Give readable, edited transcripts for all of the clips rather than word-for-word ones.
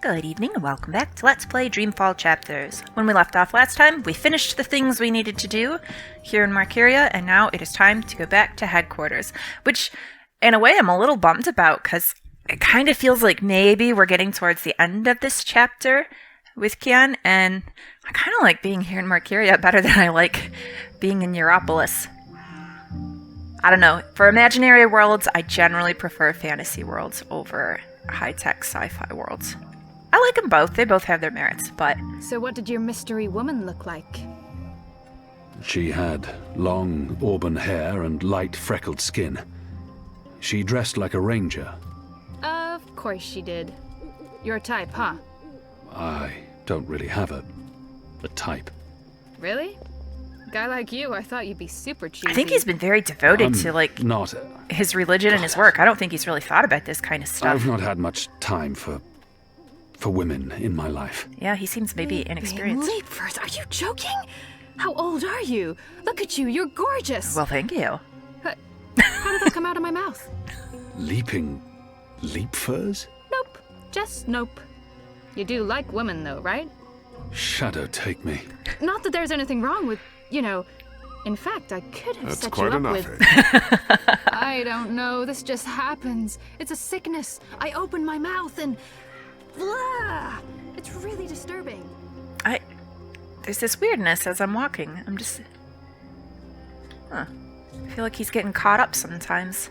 Good evening and welcome back to Let's Play Dreamfall Chapters. When we left off last time, we finished the things we needed to do here in Markyria, and now it is time to go back to headquarters. Which, in a way, I'm a little bummed about, because it kind of feels like maybe we're getting towards the end of this chapter with Kian, and I kind of like being here in Markyria better than I like being in Europolis. I don't know. For imaginary worlds, I generally prefer fantasy worlds over high-tech sci-fi worlds. I like them both. They both have their merits, but... So what did your mystery woman look like? She had long auburn hair and light freckled skin. She dressed like a ranger. Of course she did. Your type, huh? I don't really have a type. Really? A guy like you, I thought you'd be super cheesy. I think he's been very devoted to, like, not his religion and his work. I don't think he's really thought about this kind of stuff. I've not had much time for women in my life. Yeah, he seems maybe inexperienced. Leapers, are you joking? How old are you? Look at you, you're gorgeous. Well, thank you. How did that come out of my mouth? Leaping leapfurs? Nope, just nope. You do like women though, right? Shadow take me. Not that there's anything wrong with, you know, in fact, I could have That's set quite you up enough. with... I don't know, this just happens. It's a sickness. I open my mouth and... Blah! It's really disturbing. There's this weirdness as I'm walking. I'm just... Huh. I feel like he's getting caught up sometimes.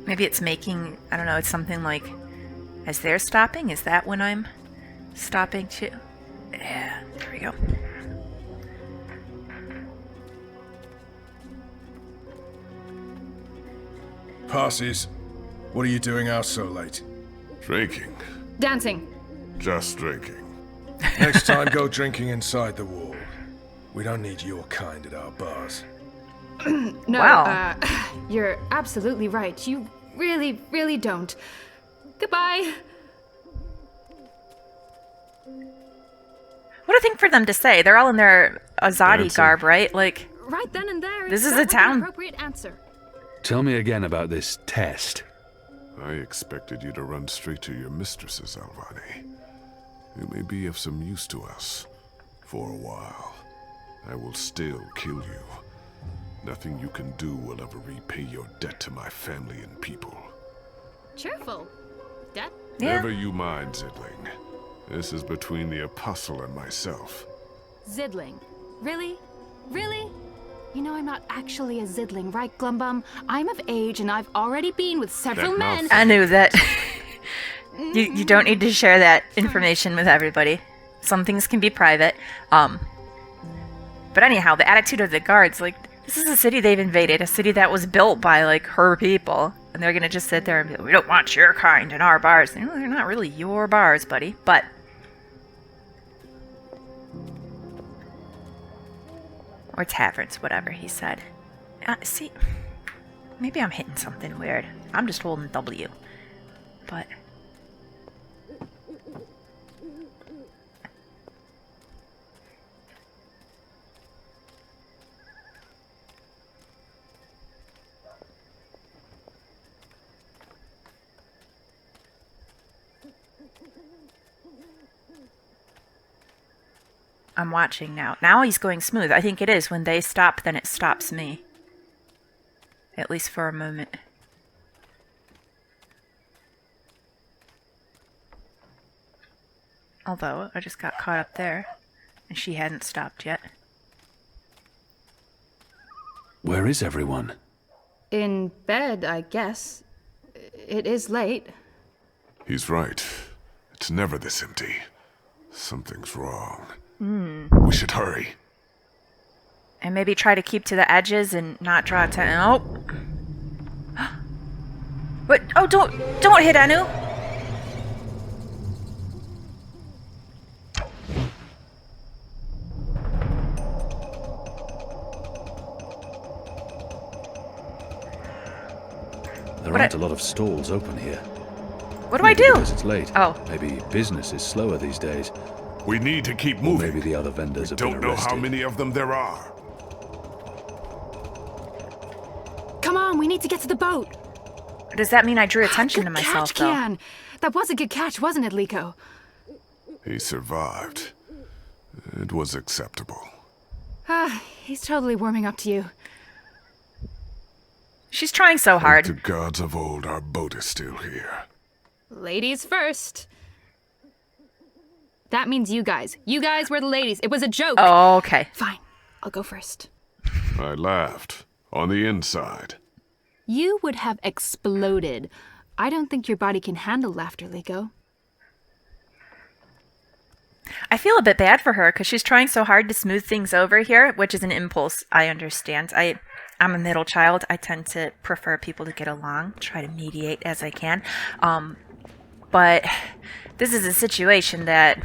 Maybe it's making, I don't know, it's something like, as they're stopping, is that when I'm stopping too? Yeah, there we go. Parsies, what are you doing out so late? Drinking. Dancing. Just drinking. Next time, go drinking inside the wall. We don't need your kind at our bars. No, Wow. You're absolutely right. You really, really don't. Goodbye. What a thing for them to say. They're all in their Azadi Dancing. garb, right? Like, Right then and there. This is that a was the town. appropriate answer. Tell me again about this test. I expected you to run straight to your mistresses, Azadi. You may be of some use to us. For a while. I will still kill you. Nothing you can do will ever repay your debt to my family and people. Cheerful. Death? yeah. Never you mind, Zidling. This is between the Apostle and myself. Zidling. Really? Really? You know I'm not actually a Zidling, right, Glumbum? I'm of age and I've already been with several That men. mouth. I knew that. You don't need to share that information with everybody. Some things can be private. But anyhow, the attitude of the guards, like, this is a city they've invaded, a city that was built by, like, her people. And they're gonna just sit there and be like, we don't want your kind in our bars. You know, they're not really your bars, buddy. But... or taverns, whatever he said. See, maybe I'm hitting something weird. I'm just holding W. But... I'm watching now. Now he's going smooth. I think it is. When they stop, then it stops me. At least for a moment. Although, I just got caught up there. And she hadn't stopped yet. Where is everyone? In bed, I guess. It is late. He's right. It's never this empty. Something's wrong. We should hurry. And maybe try to keep to the edges and not draw attention. Oh! What? Oh, don't hit Anu! There aren't a lot of stalls open here. What do I Maybe do? because it's late. Oh. Maybe business is slower these days. We need to keep Or moving. maybe the other vendors have been Don't know arrested. how many of them there are. Come on, we need to get to the boat. Does that mean I drew attention to Good myself, catch, though? Kian. That was a good catch, wasn't it, Liko? He survived. It was acceptable. He's totally warming up to you. She's trying so hard. To gods of old, our boat is still here. Ladies first. That means you guys. You guys were the ladies. It was a joke. Oh, okay. Fine, I'll go first. I laughed. On the inside. You would have exploded. I don't think your body can handle laughter, Liko. I feel a bit bad for her because she's trying so hard to smooth things over here, which is an impulse I understand. I'm a middle child. I tend to prefer people to get along, try to mediate as I can. But this is a situation that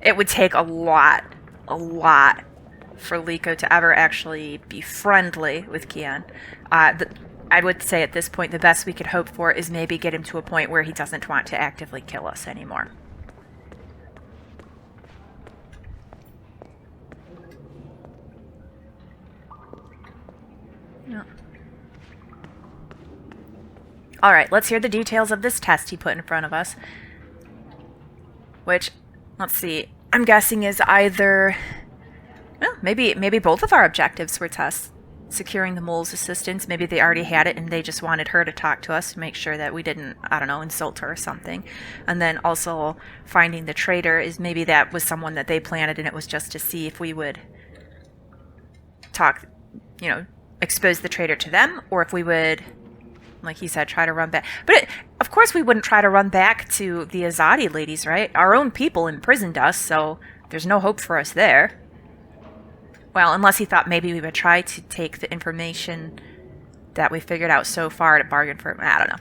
it would take a lot for Liko to ever actually be friendly with Kian. I would say at this point the best we could hope for is maybe get him to a point where he doesn't want to actively kill us anymore. No. All right, let's hear the details of this test he put in front of us. Which, let's see, I'm guessing is either... Well, maybe both of our objectives were tests. Securing the mole's assistance. Maybe they already had it and they just wanted her to talk to us to make sure that we didn't, I don't know, insult her or something. And then also finding the traitor is maybe that was someone that they planted and it was just to see if we would talk, expose the traitor to them, or if we would, like he said, try to run back. But of course we wouldn't try to run back to the Azadi ladies, right? Our own people imprisoned us, so there's no hope for us there. Well, unless he thought maybe we would try to take the information that we figured out so far to bargain for him. I don't know.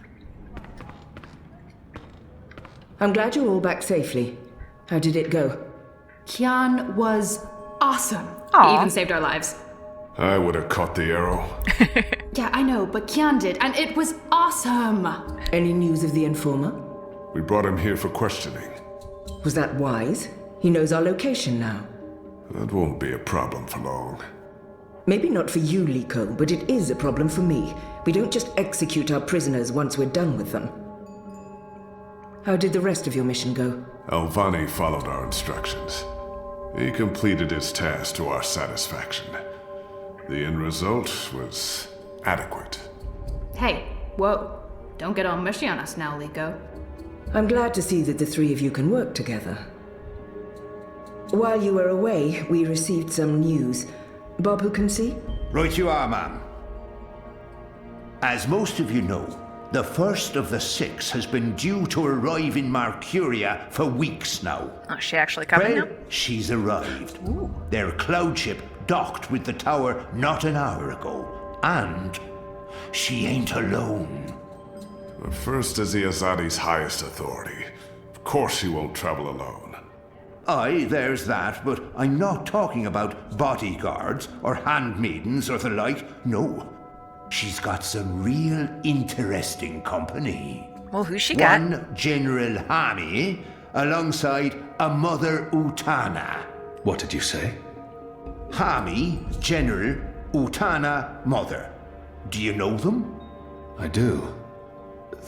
I'm glad you're all back safely. How did it go? Kian was awesome. Aw. He even saved our lives. I would have caught the arrow. Yeah, I know, but Kian did, and it was awesome. Any news of the informer? We brought him here for questioning. Was that wise? He knows our location now. That won't be a problem for long. Maybe not for you, Liko, but it is a problem for me. We don't just execute our prisoners once we're done with them. How did the rest of your mission go? Alvani followed our instructions. He completed his task to our satisfaction. The end result was adequate. Hey, whoa. Don't get all mushy on us now, Liko. I'm glad to see that the three of you can work together. While you were away, we received some news. Bob, who can see? Right you are, ma'am. As most of you know, the first of the 6 has been due to arrive in Mercuria for weeks now. Oh, is she actually coming Well, now? she's arrived. Their cloud ship docked with the tower not an hour ago. And she ain't alone. The first is the Azadi's highest authority. Of course she won't travel alone. Aye, there's that, but I'm not talking about bodyguards or handmaidens or the like. No. She's got some real interesting company. Well, who's she got? One General Hani alongside a Mother Utana. What did you say? Hami, General, Utana, Mother. Do you know them? I do.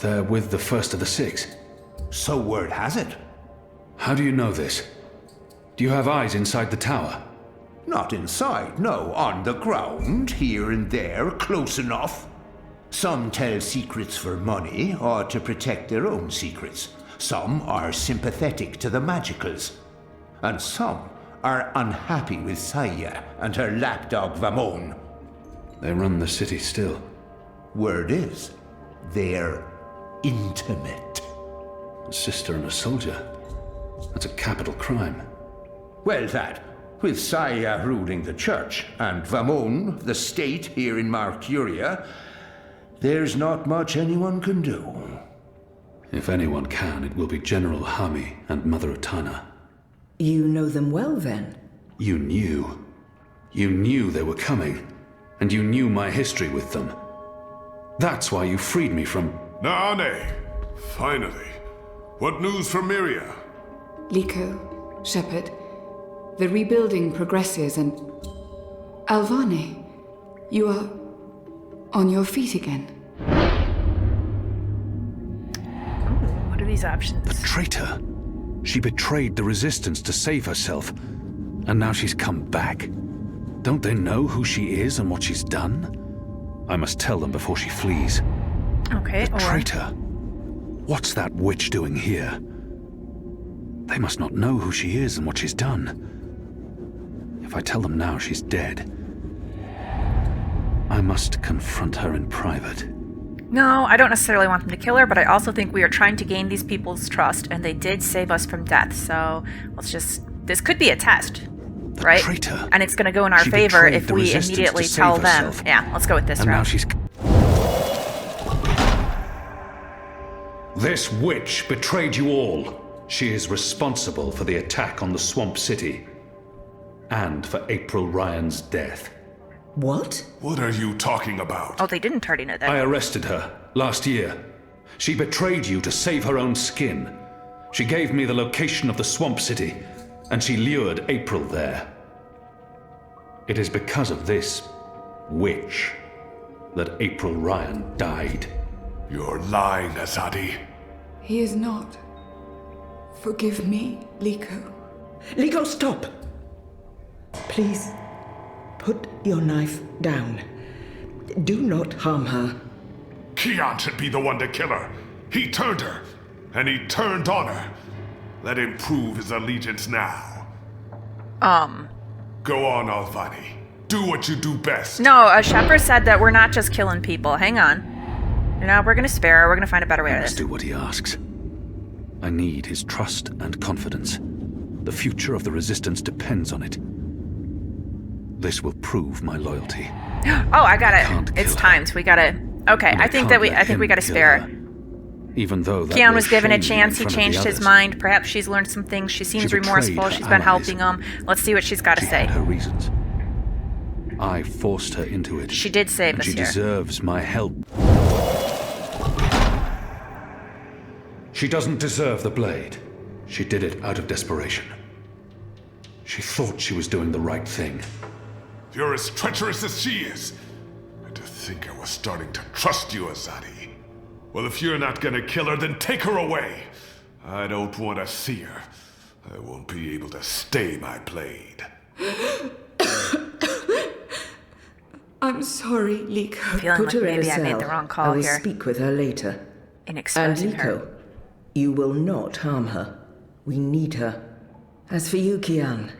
They're with the first of the 6. So word has it. How do you know this? Do you have eyes inside the tower? Not inside, no. On the ground, here and there, close enough. Some tell secrets for money or to protect their own secrets. Some are sympathetic to the magicals. And some are unhappy with Saya and her lapdog Vamon. They run the city still. Word is, they're intimate. A sister and a soldier. That's a capital crime. Well, that, with Saya ruling the church and Vamon, the state here in Mercuria, there's not much anyone can do. If anyone can, it will be General Hami and Mother Utana. You know them well, then? You knew. You knew they were coming. And you knew my history with them. That's why you freed me from... Naane! Finally. What news from Myria? Liko, Shepard, the rebuilding progresses and... Alvane, you are on your feet again. What are these options? The traitor. She betrayed the Resistance to save herself. And now she's come back. Don't they know who she is and what she's done? I must tell them before she flees. Okay, The traitor. What's that witch doing here? They must not know who she is and what she's done. If I tell them now she's dead, I must confront her in private. No, I don't necessarily want them to kill her, but I also think we are trying to gain these people's trust, and they did save us from death, so this could be a test, right? Traitor. And it's going to go in our She favor betrayed if the we Resistance immediately to save tell them. herself. Yeah, let's go with this And now route. she's... This witch betrayed you all. She is responsible for the attack on the Swamp City. And for April Ryan's death. What? What are you talking about? Oh, they didn't already know that. I arrested her last year. She betrayed you to save her own skin. She gave me the location of the Swamp City, and she lured April there. It is because of this witch that April Ryan died. You're lying, Azadi. He is not. Forgive me, Liko. Liko, stop! Please, put your knife down. Do not harm her. Kian should be the one to kill her. He turned her, and he turned on her. Let him prove his allegiance now. Go on, Alvani. Do what you do best. No, Shepard said that we're not just killing people. Hang on. No, we're going to spare her. We're going to find a better way I to must this. do what he asks. I need his trust and confidence. The future of the Resistance depends on it. This will prove my loyalty. Oh, I got can't it. kill It's her. timed. We got to... Okay, And I think can't we let him got to kill spare her. her. Even though that Kian will was given a shame me chance. in He front of changed the his others. mind. Perhaps she's learned some things. She seems She betrayed remorseful. her She's been allies. helping him. Let's see what she's got to She say. had her reasons. I forced her into it. She did save and us she here. deserves my help. She doesn't deserve the blade. She did it out of desperation. She thought she was doing the right thing. You're as treacherous as she is. And to think I was starting to trust you, Azadi. Well, if you're not gonna kill her, then take her away. I don't want to see her. I won't be able to stay my blade. I'm sorry, Liko. Feeling Put like her in maybe a I cell. made the wrong I call will here speak with her later. in And exposing her. Liko, you will not harm her. We need her. As for you, Kian,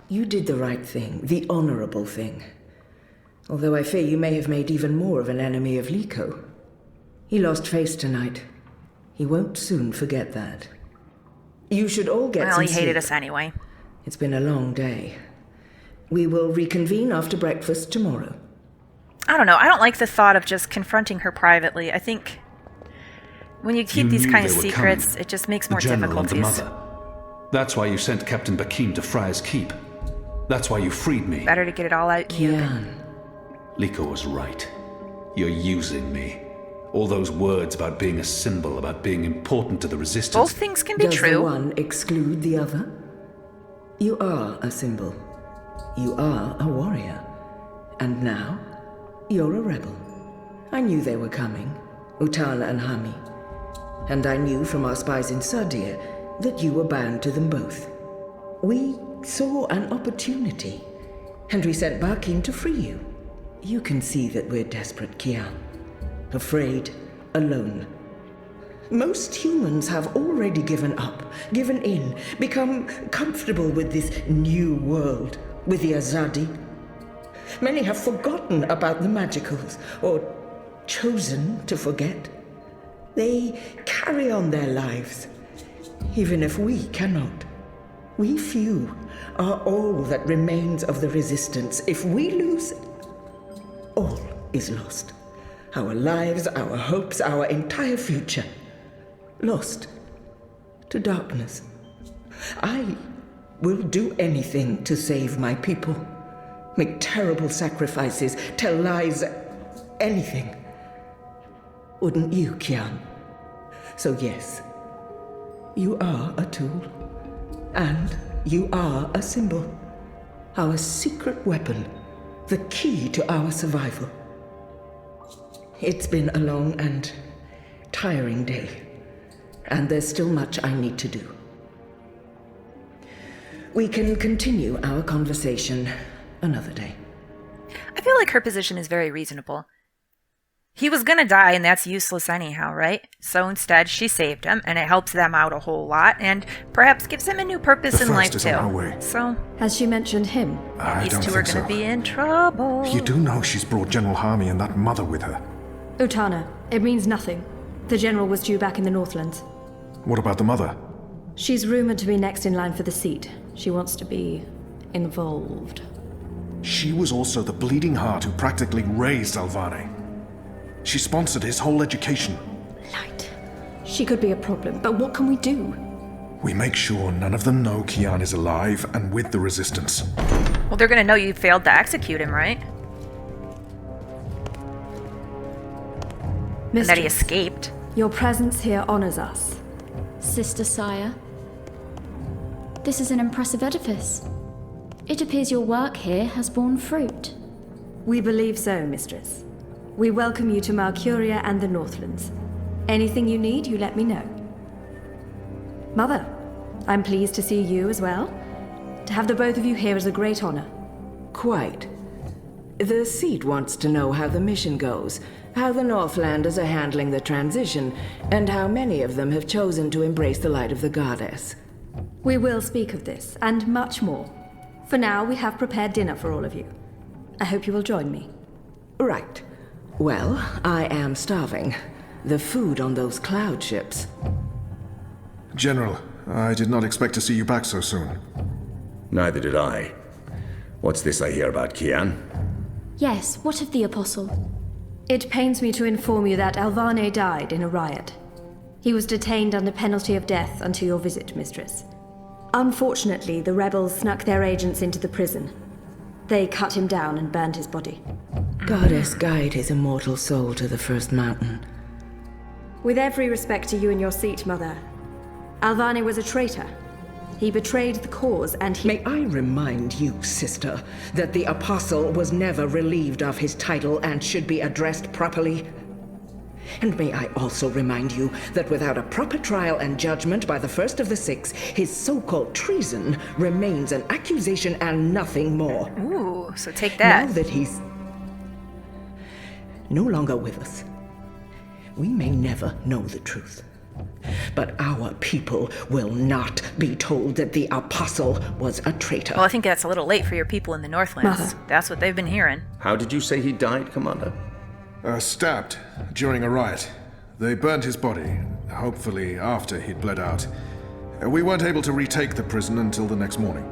you did the right thing, the honorable thing. Although I fear you may have made even more of an enemy of Liko. He lost face tonight. He won't soon forget that. You should all get Well, some he hated sleep. us anyway. It's been a long day. We will reconvene after breakfast tomorrow. I don't know. I don't like the thought of just confronting her privately. I think when you keep You these knew kind of they were secrets, coming. it just makes The more general and the difficulties. mother. That's why you sent Captain Bakim to Friar's Keep. That's why you freed me. Better to get it all out in the open. Kian, Liko was right. You're using me. All those words about being a symbol, about being important to the Resistance. Both things can be does the true. one exclude the other? You are a symbol. You are a warrior. And now, you're a rebel. I knew they were coming, Utan and Hami. And I knew from our spies in Sardia that you were bound to them both. We saw an opportunity, and we sent Bakim to free you. You can see that we're desperate, Kian. Afraid, alone. Most humans have already given up, given in, become comfortable with this new world, with the Azadi. Many have forgotten about the magicals, or chosen to forget. They carry on their lives, even if we cannot. We few are all that remains of the Resistance. If we lose, all is lost. Our lives, our hopes, our entire future. Lost to darkness. I will do anything to save my people. Make terrible sacrifices, tell lies, anything. Wouldn't you, Kian? So yes, you are a tool. And you are a symbol. Our secret weapon. The key to our survival. It's been a long and tiring day. And there's still much I need to do. We can continue our conversation another day. I feel like her position is very reasonable. He was gonna die, and that's useless anyhow, right? So instead, she saved him, and it helps them out a whole lot, and perhaps gives him a new purpose in life, is too. on her way. So, Has she mentioned him? I don't these two are think gonna so. be in trouble. You do know she's brought General Harmy and that mother with her. Utana, it means nothing. The general was due back in the Northlands. What about the mother? She's rumored to be next in line for the seat. She wants to be involved. She was also the bleeding heart who practically raised Alvane. She sponsored his whole education. Light. She could be a problem, but what can we do? We make sure none of them know Kian is alive and with the Resistance. Well, they're gonna know you failed to execute him, right? And that he Mistress, escaped. your presence here honors us. Sister Sire, this is an impressive edifice. It appears your work here has borne fruit. We believe so, Mistress. We welcome you to Malcuria and the Northlands. Anything you need, you let me know. Mother, I'm pleased to see you as well. To have the both of you here is a great honor. Quite. The seat wants to know how the mission goes, how the Northlanders are handling the transition, and how many of them have chosen to embrace the light of the goddess. We will speak of this, and much more. For now, we have prepared dinner for all of you. I hope you will join me. Right. Well, I am starving. The food on those cloud ships. General, I did not expect to see you back so soon. Neither did I. What's this I hear about Kian? Yes, what of the Apostle? It pains me to inform you that Alvane died in a riot. He was detained under penalty of death until your visit, Mistress. Unfortunately, the rebels snuck their agents into the prison. They cut him down and burned his body. Goddess, guide his immortal soul to the first mountain. With every respect to you and your seat, Mother, Alvane was a traitor. He betrayed the cause and he— May I remind you, sister, that the Apostle was never relieved of his title and should be addressed properly? And may I also remind you that without a proper trial and judgment by the first of the six, his so-called treason remains an accusation and nothing more. Ooh, so take that. Now that he's no longer with us, we may never know the truth. But our people will not be told that the Apostle was a traitor. Well, I think that's a little late for your people in the Northlands. Mother. That's what they've been hearing. How did you say he died, Commander? Stabbed during a riot. They burned his body, hopefully after he'd bled out. We weren't able to retake the prison until the next morning.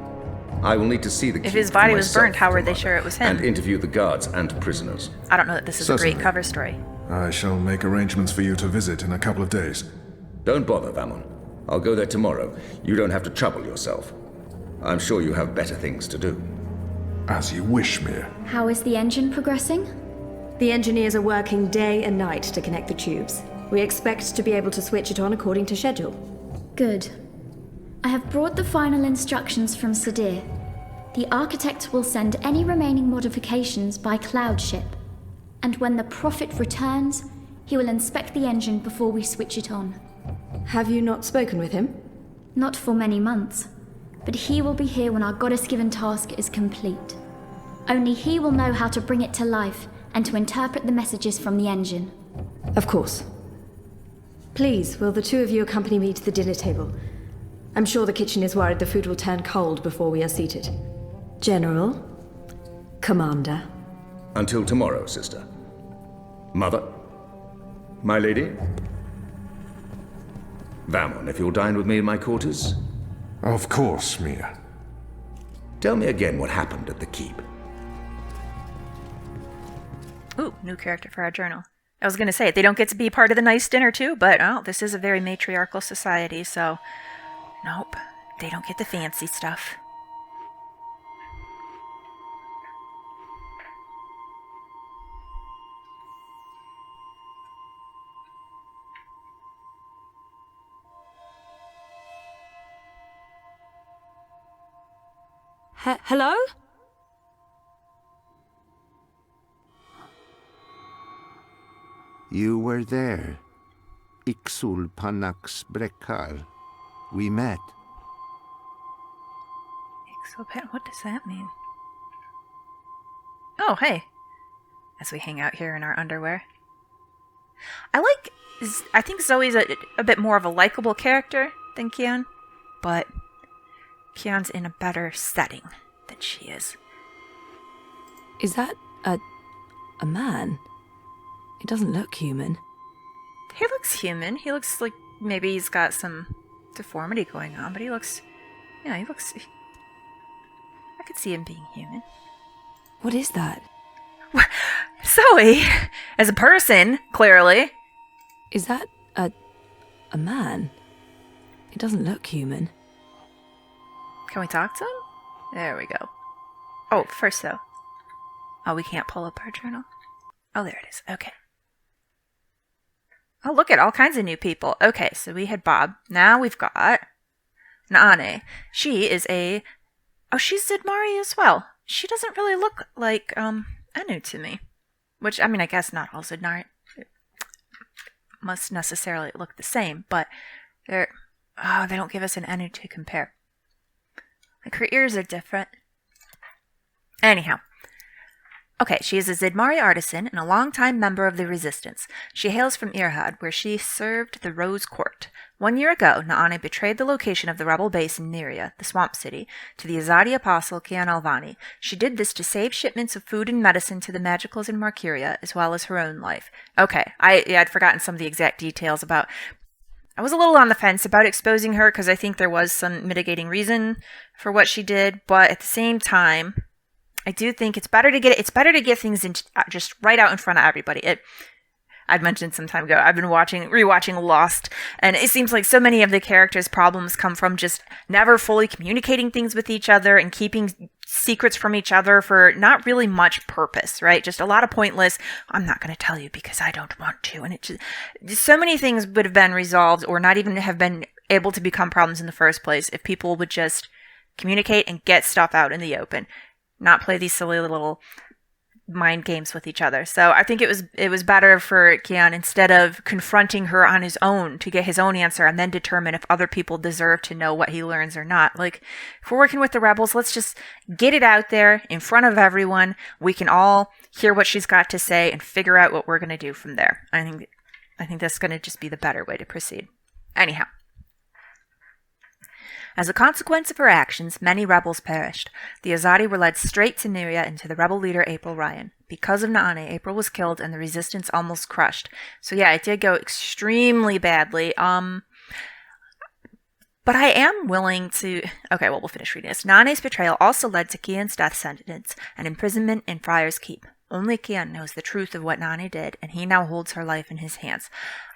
I will need to see the If keep his body for was myself, burnt, how were they Commander, sure it was him? And interview the guards and prisoners. I don't know that this is a Certainly. great cover story. I shall make arrangements for you to visit in a couple of days. Don't bother, Vamon. I'll go there tomorrow. You don't have to trouble yourself. I'm sure you have better things to do. As you wish, Mir. How is the engine progressing? The engineers are working day and night to connect the tubes. We expect to be able to switch it on according to schedule. Good. I have brought the final instructions from Sadir. The architect will send any remaining modifications by cloud ship. And when the Prophet returns, he will inspect the engine before we switch it on. Have you not spoken with him? Not for many months, but he will be here when our goddess-given task is complete. Only he will know how to bring it to life and to interpret the messages from the engine. Of course. Please, will the two of you accompany me to the dinner table? I'm sure the kitchen is worried the food will turn cold before we are seated. General, Commander. Until tomorrow, sister. Mother? My lady? Vamon, if you'll dine with me in my quarters? Of course, Mir. Tell me again what happened at the keep. Ooh, new character for our journal. I was going to say, they don't get to be part of the nice dinner too, but oh, this is a very matriarchal society, so nope, they don't get the fancy stuff. Hello? You were there. Ixul Panax Brekar. We met. What does that mean? Oh, hey. As we hang out here in our underwear. I think Zoe's a bit more of a likable character than Kian, but Kian's in a better setting than she is. Is that a man? It doesn't look human. He looks human. He looks like maybe he's got some deformity going on, but he looks... I could see him being human. What is that? Zoe! As a person, clearly. Is that a man? It doesn't look human. Can we talk to him? There we go. Oh, first though. Oh, we can't pull up our journal. Oh, there it is. Okay. Oh, look at all kinds of new people. Okay, so we had Bob. Now we've got Naane. She is she's Zidmari as well. She doesn't really look like Anu to me. Which, I mean, I guess not all Zidmari must necessarily look the same, but they don't give us an Anu to compare. Like, her ears are different. Anyhow. Okay, she is a Zidmari artisan and a longtime member of the Resistance. She hails from Irhad, where she served the Rose Court. 1 year ago, Naane betrayed the location of the rebel base in Neria, the Swamp City, to the Azadi apostle Kian Alvani. She did this to save shipments of food and medicine to the Magicals in Markyria, as well as her own life. Okay, I'd forgotten some of the exact details about... I was a little on the fence about exposing her, because I think there was some mitigating reason for what she did, but at the same time... I do think it's better to get things just right out in front of everybody. I'd mentioned some time ago, I've been rewatching Lost, and it seems like so many of the characters' problems come from just never fully communicating things with each other and keeping secrets from each other for not really much purpose, right? Just a lot of pointless, I'm not going to tell you because I don't want to. And just so many things would have been resolved or not even have been able to become problems in the first place if people would just communicate and get stuff out in the open. Not play these silly little mind games with each other. So I think it was better for Kian, instead of confronting her on his own to get his own answer and then determine if other people deserve to know what he learns or not. Like, if we're working with the rebels, let's just get it out there in front of everyone. We can all hear what she's got to say and figure out what we're going to do from there. I think that's going to just be the better way to proceed. Anyhow. As a consequence of her actions, many rebels perished. The Azadi were led straight to Neria and to the rebel leader April Ryan. Because of Naane, April was killed and the resistance almost crushed. So yeah, it did go extremely badly. But I am willing to... Okay, well, we'll finish reading this. Naane's betrayal also led to Kian's death sentence and imprisonment in Friar's Keep. Only Kian knows the truth of what Naane did, and he now holds her life in his hands.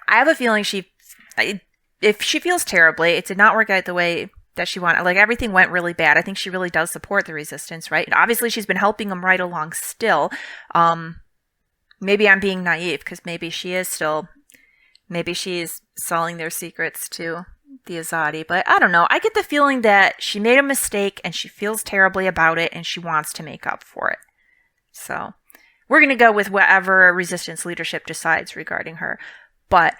I have a feeling if she feels terribly, it did not work out the way that she wanted. Like, everything went really bad. I think she really does support the resistance, right? And obviously, she's been helping them right along still. Maybe I'm being naive, because maybe she is selling their secrets to the Azadi. But I don't know. I get the feeling that she made a mistake, and she feels terribly about it, and she wants to make up for it. So, we're going to go with whatever resistance leadership decides regarding her. But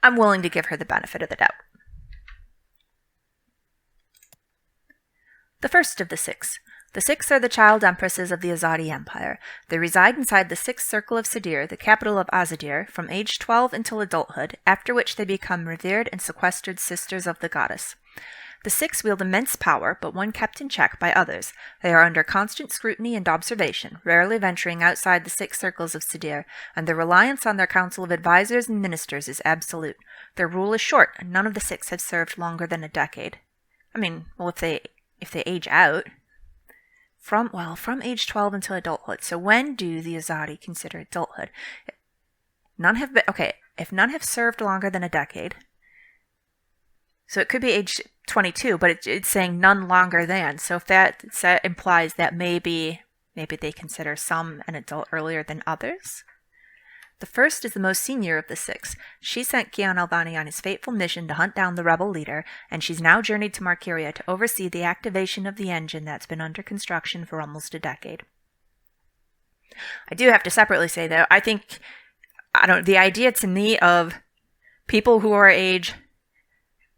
I'm willing to give her the benefit of the doubt. The first of the six. The six are the child empresses of the Azadi Empire. They reside inside the sixth circle of Sadir, the capital of Azadir, from age 12 until adulthood, after which they become revered and sequestered sisters of the goddess. The six wield immense power, but one kept in check by others. They are under constant scrutiny and observation, rarely venturing outside the six circles of Sadir, and their reliance on their council of advisors and ministers is absolute. Their rule is short, and none of the six have served longer than a decade. I mean, well, if they age out, from age 12 until adulthood. So when do the Azadi consider adulthood? If none have served longer than a decade, so it could be age 22, but it's saying none longer than. So if that implies that maybe they consider some an adult earlier than others. The first is the most senior of the 6. She sent Kian Alvani on his fateful mission to hunt down the rebel leader, and she's now journeyed to Markyria to oversee the activation of the engine that's been under construction for almost a decade. I do have to separately say, though, the idea to me of people who are age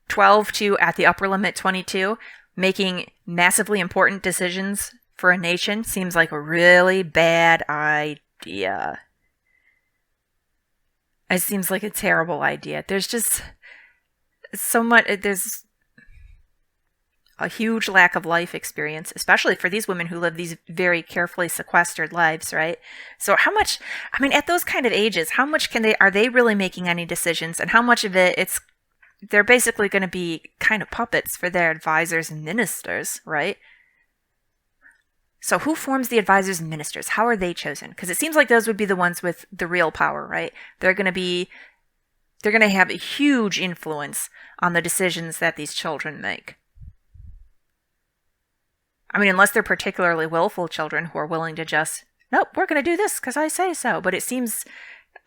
12 to, at the upper limit, 22, making massively important decisions for a nation seems like a really bad idea. It seems like a terrible idea. There's just so much, there's a huge lack of life experience, especially for these women who live these very carefully sequestered lives, right? So how much, at those kind of ages, how much are they really making any decisions? And how much of it, they're basically going to be kind of puppets for their advisors and ministers, right? So who forms the advisors and ministers? How are they chosen? Because it seems like those would be the ones with the real power, right? They're going to have a huge influence on the decisions that these children make. Unless they're particularly willful children who are willing to just, nope, we're going to do this because I say so. But it seems,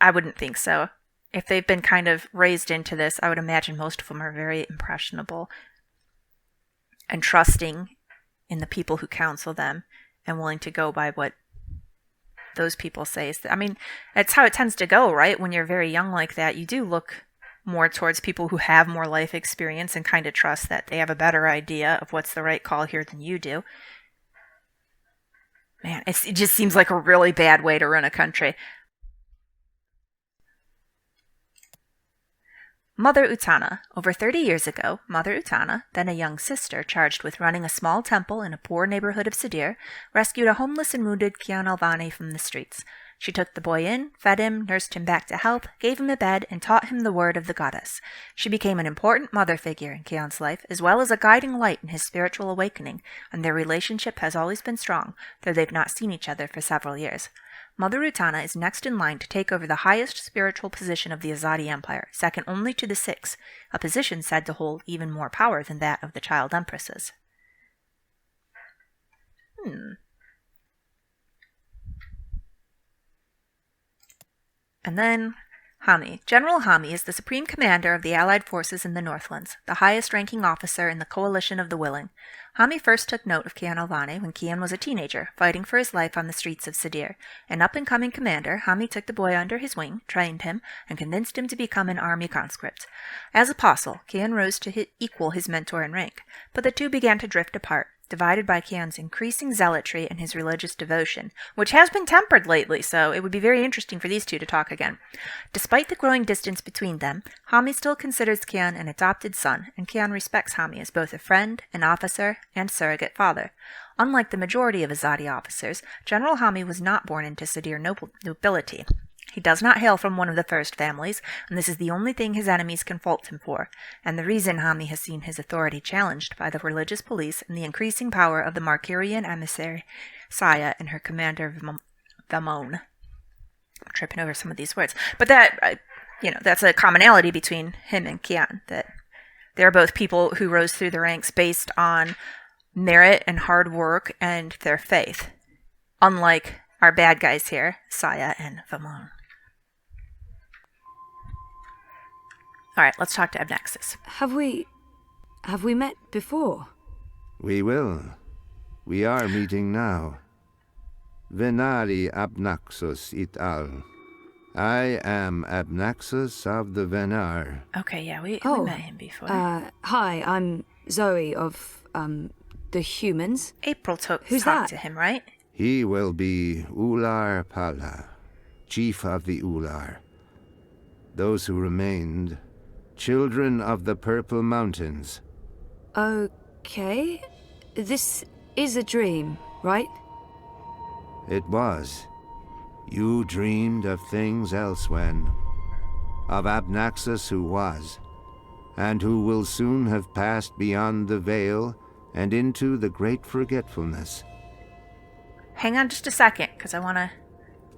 I wouldn't think so. If they've been kind of raised into this, I would imagine most of them are very impressionable and trusting in the people who counsel them and willing to go by what those people say. That's how it tends to go, right? When you're very young like that, you do look more towards people who have more life experience and kind of trust that they have a better idea of what's the right call here than you do. Man, it just seems like a really bad way to run a country. Mother Utana. Over 30 years ago, Mother Utana, then a young sister charged with running a small temple in a poor neighborhood of Sadir, rescued a homeless and wounded Kian Alvani from the streets. She took the boy in, fed him, nursed him back to health, gave him a bed, and taught him the word of the goddess. She became an important mother figure in Kian's life, as well as a guiding light in his spiritual awakening, and their relationship has always been strong, though they've not seen each other for several years. Mother Utana is next in line to take over the highest spiritual position of the Azadi Empire, second only to the 6, a position said to hold even more power than that of the child empresses. And then Hami. General Hami is the supreme commander of the Allied forces in the Northlands, the highest-ranking officer in the Coalition of the Willing. Hami first took note of Kian Alvani when Kian was a teenager, fighting for his life on the streets of Sadir. An up-and-coming commander, Hami took the boy under his wing, trained him, and convinced him to become an army conscript. As apostle, Kian rose to equal his mentor in rank, but the two began to drift apart, divided by Kian's increasing zealotry and his religious devotion, which has been tempered lately, so it would be very interesting for these two to talk again. Despite the growing distance between them, Hami still considers Kian an adopted son, and Kian respects Hami as both a friend, an officer, and surrogate father. Unlike the majority of Azadi officers, General Hami was not born into Sadir nobility. He does not hail from one of the first families, and this is the only thing his enemies can fault him for, and the reason Hami has seen his authority challenged by the religious police and the increasing power of the Markyrian emissary Saya and her commander Vamon. I'm tripping over some of these words, but that's a commonality between him and Kian, that they're both people who rose through the ranks based on merit and hard work and their faith, unlike our bad guys here, Saya and Vamon. All right, let's talk to Abnexus. Have we met before? We will. We are meeting now. Venari Abnaxus et al. I am Abnaxus of the Venar. Okay, yeah, we met him before. Hi, I'm Zoe of, the humans. April talked to him, right? He will be Ular Pala, chief of the Ular. Those who remained, children of the Purple Mountains. Okay. This is a dream, right? It was. You dreamed of things elsewhere. Of Abnaxus who was, and who will soon have passed beyond the veil and into the great forgetfulness. Hang on just a second, because I want to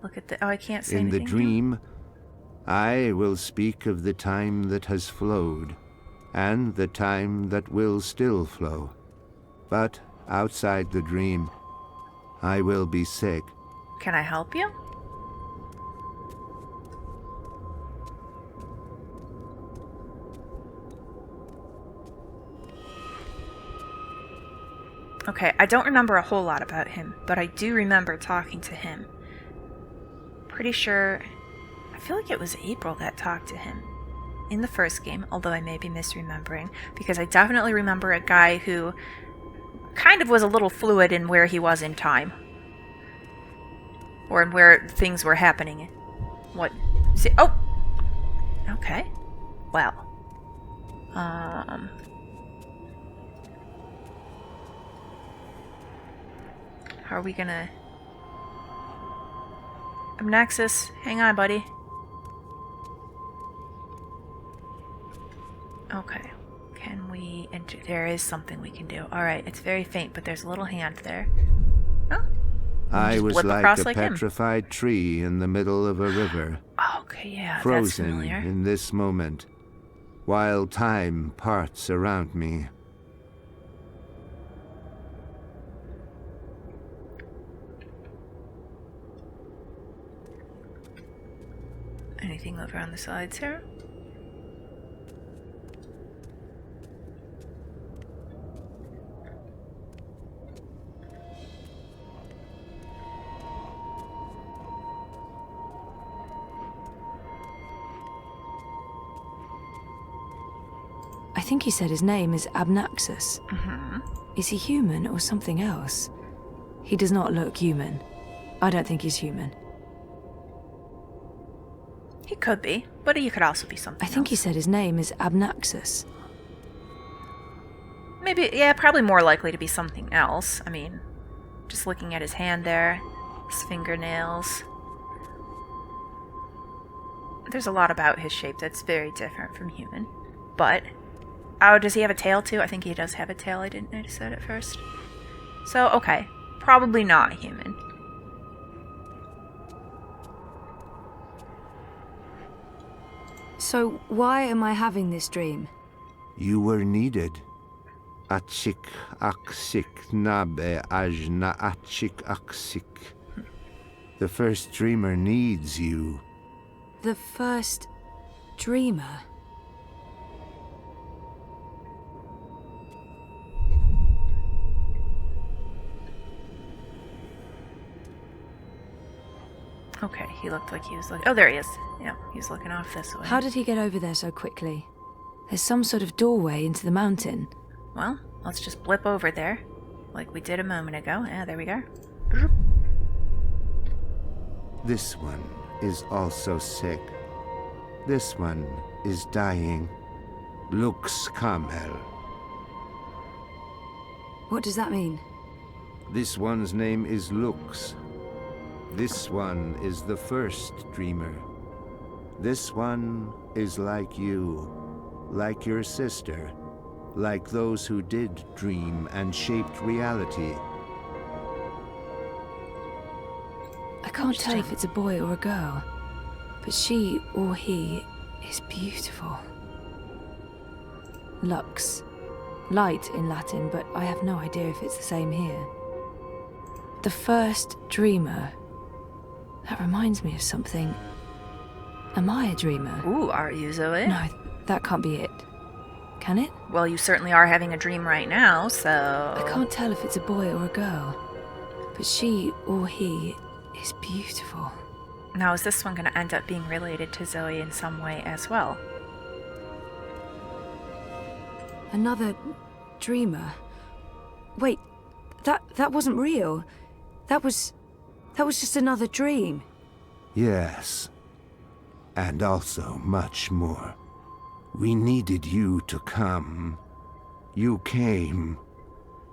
look at the... Oh, I can't say anything. In the dream, I will speak of the time that has flowed, and the time that will still flow. But outside the dream, I will be sick. Can I help you? Okay, I don't remember a whole lot about him, but I do remember talking to him. Pretty sure... I feel like it was April that talked to him in the first game, although I may be misremembering, because I definitely remember a guy who kind of was a little fluid in where he was in time. Or in where things were happening. What? See, oh! Okay. Well. How are we gonna... Nexus, hang on, buddy. Okay. Can we enter? There is something we can do. Alright, it's very faint, but there's a little hand there. Oh. I was like a like petrified tree in the middle of a river. Okay, yeah, frozen that's familiar. in this moment, while time parts around me. Anything over on the sides here? I think he said his name is Abnaxus. Mm-hmm. Is he human or something else? He does not look human. I don't think he's human. He could be, but he could also be something I think else. he said his name is Abnaxus. Maybe, yeah, probably more likely to be something else. I mean, just looking at his hand there, his fingernails. There's a lot about his shape that's very different from human. But, oh, does he have a tail too? I think he does have a tail. I didn't notice that at first. So, okay, probably not human. So, why am I having this dream? You were needed. Achik aksik nabe ajna achik aksik. The first dreamer needs you. The first dreamer? Okay, he looked like he was looking... Oh, there he is. Yeah, he's looking off this way. How did he get over there so quickly? There's some sort of doorway into the mountain. Well, let's just blip over there, like we did a moment ago. Yeah, there we go. This one is also sick. This one is dying. Lux Kamel. What does that mean? This one's name is Lux. This one is the first dreamer. This one is like you, like your sister, like those who did dream and shaped reality. I can't tell if it's a boy or a girl, but she or he is beautiful. Lux. Light in Latin, but I have no idea if it's the same here. The first dreamer. That reminds me of something. Am I a dreamer? Ooh, are you, Zoe? No, that can't be it. Can it? Well, you certainly are having a dream right now, so... I can't tell if it's a boy or a girl, but she or he is beautiful. Now, is this one going to end up being related to Zoe in some way as well? Another dreamer. Wait, that wasn't real. That was just another dream. Yes. And also much more. We needed you to come. You came.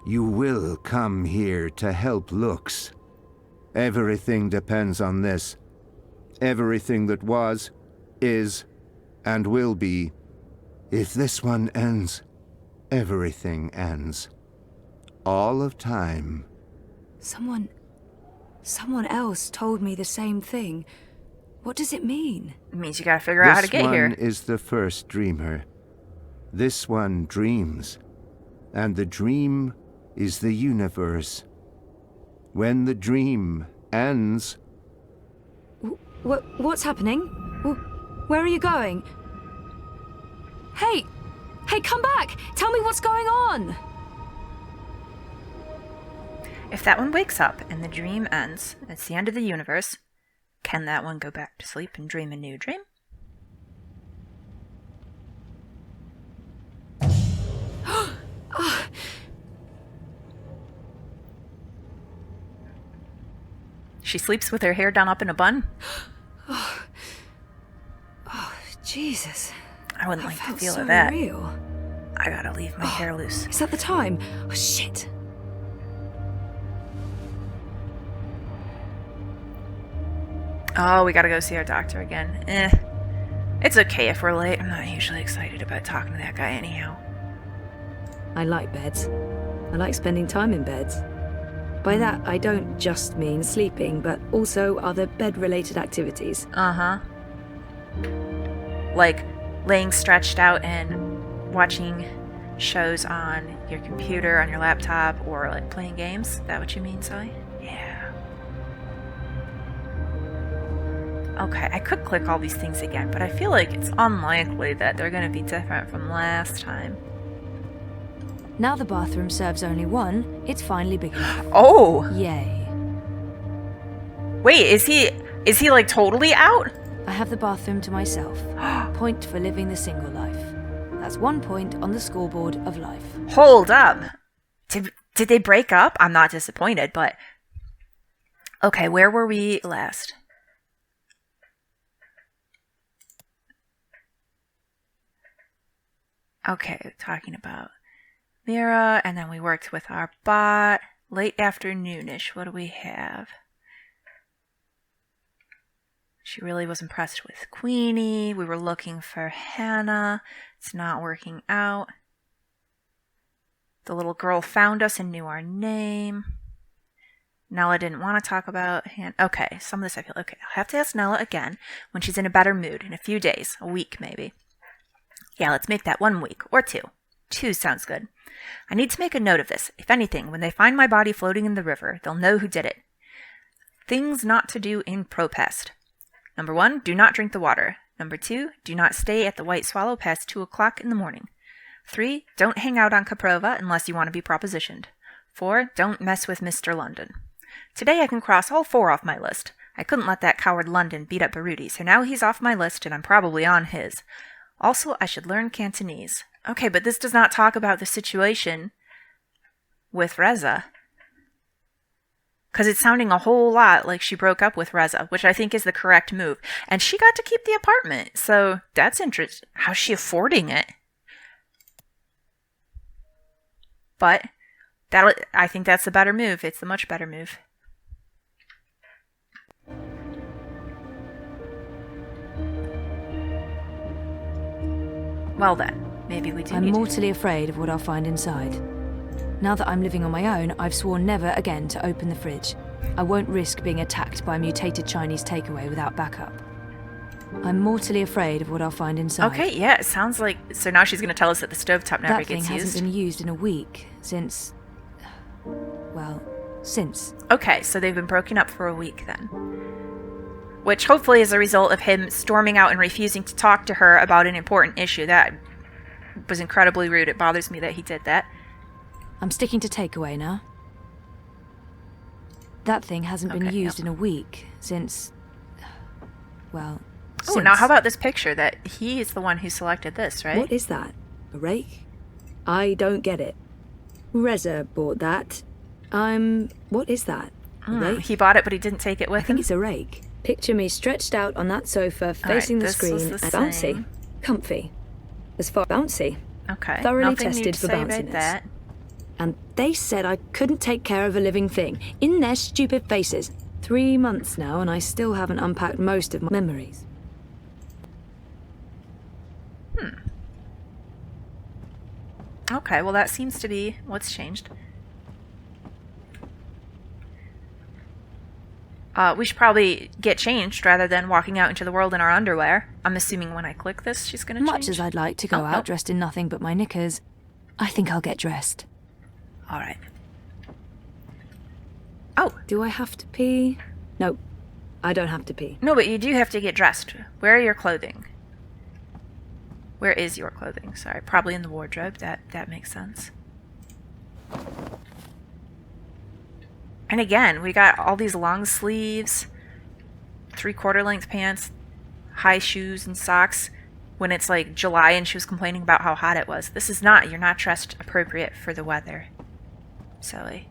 You will come here to help Lux. Everything depends on this. Everything that was, is, and will be. If this one ends, everything ends. All of time. Someone else told me the same thing. What does it mean? It means you gotta figure out how to get here. This one is the first dreamer. This one dreams. And the dream is the universe. When the dream ends... What's happening? Where are you going? Hey, come back! Tell me what's going on! If that one wakes up and the dream ends, it's the end of the universe, can that one go back to sleep and dream a new dream? She sleeps with her hair done up in a bun? Oh, Jesus. I wouldn't like the feel so of that. Real. I gotta leave my hair loose. Is that the time? Oh, shit. Oh, we gotta go see our doctor again. It's okay if we're late. I'm not usually excited about talking to that guy anyhow. I like beds. I like spending time in beds. By that, I don't just mean sleeping, but also other bed-related activities. Uh-huh. Like laying stretched out and watching shows on your computer, on your laptop, or like playing games. Is that what you mean, Sally? Yeah. Okay, I could click all these things again, but I feel like it's unlikely that they're going to be different from last time. Now the bathroom serves only one, it's finally big enough. Oh! Yay. Wait, is he like totally out? I have the bathroom to myself. Point for living the single life. That's 1 point on the scoreboard of life. Hold up. Did they break up? I'm not disappointed, but... Okay, where were we last? Okay, talking about Mira, and then we worked with our bot. Late afternoonish, what do we have? She really was impressed with Queenie. We were looking for Hannah. It's not working out. The little girl found us and knew our name. Nella didn't want to talk about Hannah. Okay, some of this I feel okay. I'll have to ask Nella again when she's in a better mood in a few days, a week maybe. Yeah, let's make that 1 week, or 2. 2 sounds good. I need to make a note of this. If anything, when they find my body floating in the river, they'll know who did it. Things not to do in Propest. Number 1, do not drink the water. Number 2, do not stay at the White Swallow past 2 o'clock in the morning. 3, don't hang out on Caprova unless you want to be propositioned. 4, don't mess with Mr. London. Today I can cross all 4 off my list. I couldn't let that coward London beat up Baruti, so now he's off my list and I'm probably on his. Also, I should learn Cantonese. Okay, but this does not talk about the situation with Reza. Because it's sounding a whole lot like she broke up with Reza, which I think is the correct move. And she got to keep the apartment, so that's interesting. How's she affording it? But I think that's the better move. It's the much better move. Well then, maybe we do. I'm mortally afraid of what I'll find inside. Now that I'm living on my own, I've sworn never again to open the fridge. I won't risk being attacked by a mutated Chinese takeaway without backup. I'm mortally afraid of what I'll find inside. Okay, yeah, it sounds like... So now she's going to tell us that the stovetop never that thing gets used. hasn't been used in a week since... Well, since. Okay, so they've been broken up for a week then. Which hopefully is a result of him storming out and refusing to talk to her about an important issue. That was incredibly rude. It bothers me that he did that. I'm sticking to takeaway now. That thing hasn't been used in a week since... Well, Oh, now how about this picture that he is the one who selected this, right? What is that? A rake? I don't get it. Reza bought that. What is that? A rake? He bought it, but he didn't take it with him? I think it's a rake. Picture me stretched out on that sofa, facing the screen, and bouncy. Comfy. As far bouncy. Okay. Thoroughly Nothing new tested to for say about bounciness. that. And they said I couldn't take care of a living thing. In their stupid faces. 3 months now, and I still haven't unpacked most of my memories. Okay, well that seems to be what's changed. We should probably get changed rather than walking out into the world in our underwear. I'm assuming when I click this, she's going to change. Much as I'd like to go out dressed in nothing but my knickers, I think I'll get dressed. All right. Oh! Do I have to pee? No, I don't have to pee. No, but you do have to get dressed. Where are your clothing? Where is your clothing? Sorry, probably in the wardrobe. That makes sense. And again, we got all these long sleeves, 3/4 length pants, high shoes and socks when it's like July and she was complaining about how hot it was. This is not, you're not dressed appropriate for the weather. Silly.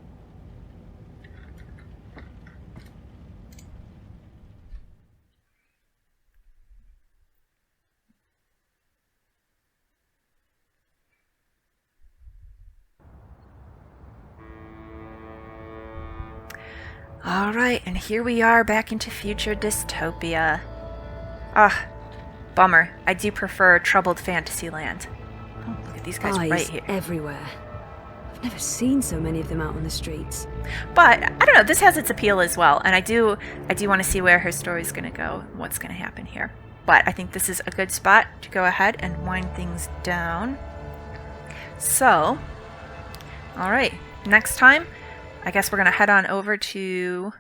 Alright, and here we are back into future dystopia. Ah, bummer. I do prefer troubled Fantasyland. Oh, look at these guys Eyes right here. everywhere. I've never seen so many of them out on the streets. But, I don't know, this has its appeal as well, and I do want to see where her story's going to go, what's going to happen here. But I think this is a good spot to go ahead and wind things down. So, alright, next time, I guess we're going to head on over to...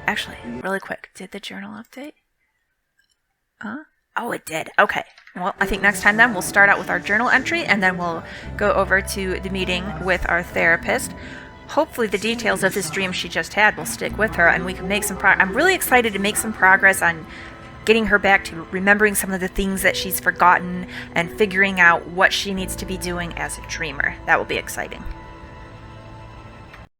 Actually, really quick, did the journal update? Huh? Oh, it did. Okay. Well, I think next time then we'll start out with our journal entry and then we'll go over to the meeting with our therapist. Hopefully the details of this dream she just had will stick with her and we can make some progress. I'm really excited to make some progress on getting her back to remembering some of the things that she's forgotten and figuring out what she needs to be doing as a dreamer. That will be exciting.